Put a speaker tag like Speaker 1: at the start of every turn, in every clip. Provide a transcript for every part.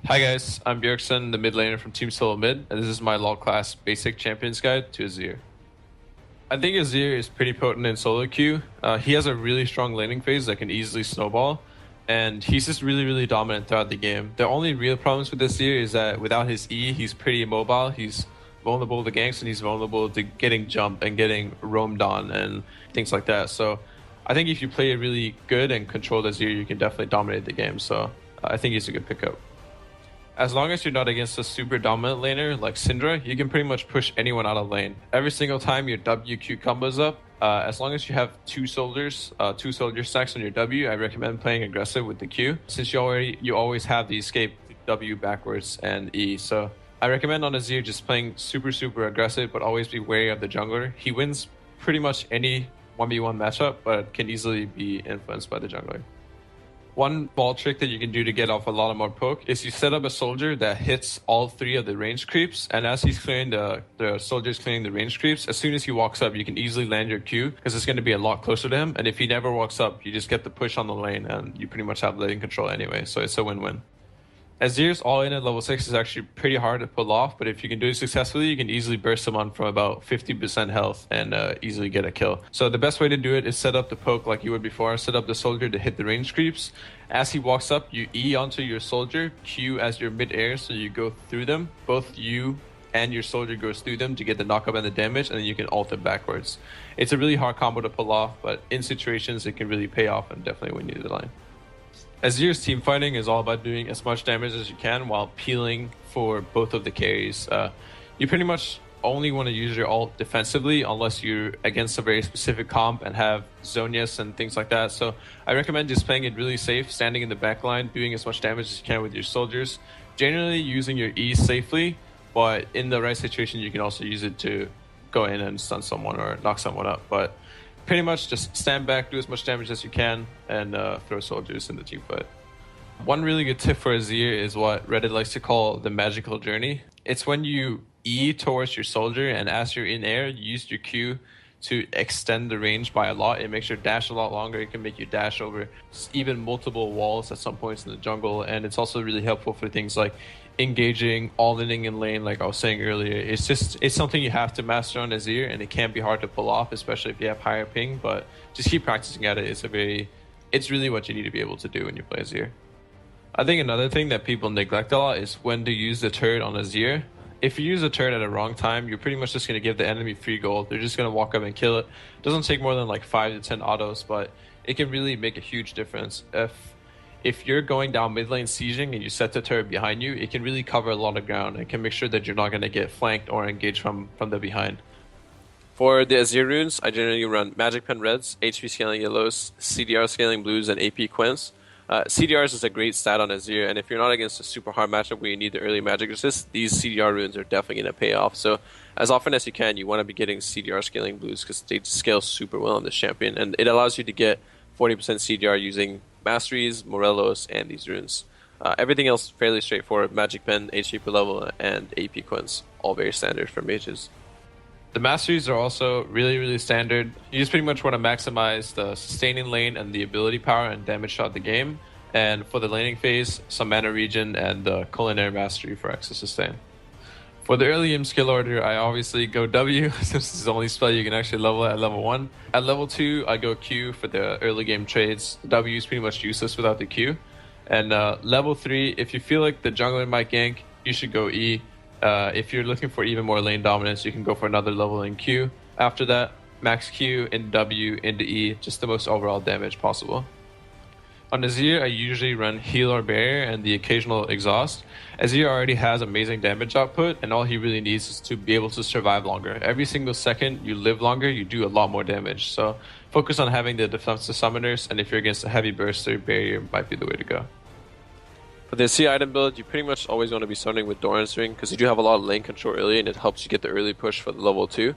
Speaker 1: Hi guys, I'm Bjergsen, the mid laner from Team Solo Mid, and this is my LoL class basic champions guide to Azir. I think Azir is pretty potent in solo queue. He has a really strong laning phase that can easily snowball, and he's just really dominant throughout the game. The only real problems with Azir is that without his E, he's pretty immobile. He's vulnerable to ganks, and he's vulnerable to getting jumped and getting roamed on and things like that. So I think if you play it really good and control Azir, you can definitely dominate the game. So I think he's a good pickup. As long as you're not against a super dominant laner like Syndra, you can pretty much push anyone out of lane. Every single time your WQ combos up, as long as you have two soldier stacks on your W, I recommend playing aggressive with the Q, since you always have the escape W backwards and E. So I recommend on Azir just playing super aggressive, but always be wary of the jungler. He wins pretty much any 1v1 matchup, but can easily be influenced by the jungler. One ball trick that you can do to get off a lot of more poke is you set up a soldier that hits all three of the range creeps, and as he's clearing the soldier's clearing the range creeps, as soon as he walks up, you can easily land your Q because it's going to be a lot closer to him. And if he never walks up, you just get the push on the lane, and you pretty much have lane control anyway. So it's a win-win. Azir's all-in at level 6 is actually pretty hard to pull off, but if you can do it successfully, you can easily burst someone from about 50% health and easily get a kill. So the best way to do it is set up the poke like you would before, set up the soldier to hit the range creeps. As he walks up, you E onto your soldier, Q as your mid-air, so you go through them. Both you and your soldier goes through them to get the knockup and the damage, and then you can ult it backwards. It's a really hard combo to pull off, but in situations it can really pay off and definitely win you the line. Azir's team fighting is all about doing as much damage as you can while peeling for both of the carries. You pretty much only want to use your ult defensively unless you're against a very specific comp and have Zonias and things like that. So I recommend just playing it really safe, standing in the back line, doing as much damage as you can with your soldiers. Generally using your E safely, but in the right situation you can also use it to go in and stun someone or knock someone up. But pretty much just stand back, do as much damage as you can, and throw soldiers in the team fight. One really good tip for Azir is what Reddit likes to call the magical journey. It's when you E towards your soldier, and as you're in air, you use your Q to extend the range by a lot. It makes your dash a lot longer. It can make you dash over even multiple walls at some points in the jungle, and it's also really helpful for things like engaging, all-inning in lane, like I was saying earlier. It's something you have to master on Azir, and it can be hard to pull off, especially if you have higher ping, but just keep practicing at it. It's really what you need to be able to do when you play Azir. I think another thing that people neglect a lot is when to use the turret on Azir. If you use a turret at the wrong time, you're pretty much just going to give the enemy free gold. They're just going to walk up and kill it. It doesn't take more than like 5 to 10 autos, but it can really make a huge difference. If you're going down mid lane sieging and you set the turret behind you, it can really cover a lot of ground and can make sure that you're not going to get flanked or engaged from the behind. For the Azir runes, I generally run Magic Pen Reds, HP Scaling Yellows, CDR Scaling Blues, and AP Quints. CDRs is a great stat on Azir, and if you're not against a super hard matchup where you need the early magic resist, these CDR runes are definitely going to pay off. So as often as you can, you want to be getting CDR Scaling Blues because they scale super well on this champion, and it allows you to get 40% CDR using Masteries, Morelos, and these runes. Everything else fairly straightforward. Magic Pen, HP per level, and AP Quints, all very standard for mages. The Masteries are also really standard. You just pretty much want to maximize the sustaining lane and the ability power and damage throughout the game. And for the laning phase, some mana regen and the Culinary Mastery for extra sustain. For the early game skill order, I obviously go W, since this is the only spell you can actually level at level 1. At level 2, I go Q for the early game trades. W is pretty much useless without the Q. And level 3, if you feel like the jungler might gank, you should go E. If you're looking for even more lane dominance, you can go for another level in Q. After that, max Q in W into E, just the most overall damage possible. On Azir, I usually run Heal or Barrier and the occasional Exhaust. Azir already has amazing damage output, and all he really needs is to be able to survive longer. Every single second you live longer, you do a lot more damage. So focus on having the defensive summoners, and if you're against a heavy burster, Barrier might be the way to go. For the C item build, you pretty much always want to be starting with Doran's Ring because you do have a lot of lane control early, and it helps you get the early push for the level 2.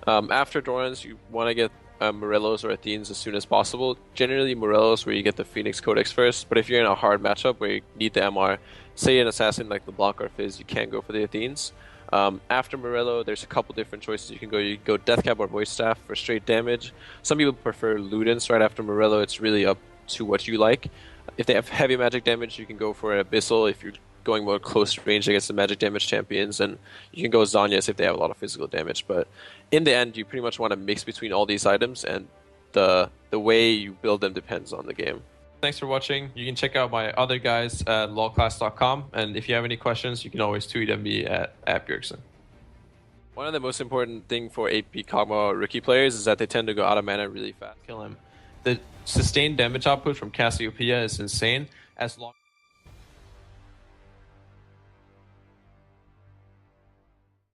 Speaker 1: After Doran's, you want to get Morelos or Athenes as soon as possible. Generally Morelos where you get the Phoenix Codex first, but if you're in a hard matchup where you need the MR, say an assassin like the Block or Fizz, you can go for the Athenes. After Morello, there's a couple different choices you can go. You can go Deathcap or Voice Staff for straight damage. Some people prefer Ludens right after Morello. It's really up to what you like. If they have heavy magic damage, you can go for an Abyssal if you're
Speaker 2: going more close range against the magic damage champions, and you can go Zanyas if they have a lot of physical damage. But in the end, you pretty much want to mix between all these items, and the way you build them depends on the game.
Speaker 1: Thanks for watching. You can check out my other guys at lolclass.com, and if you have any questions, you can always tweet at me at Bjergsen.
Speaker 2: One of the most important thing for AP Kog'Maw rookie players is that they tend to go out of mana really fast.
Speaker 1: Kill him. The sustained damage output from Cassiopeia is insane. As long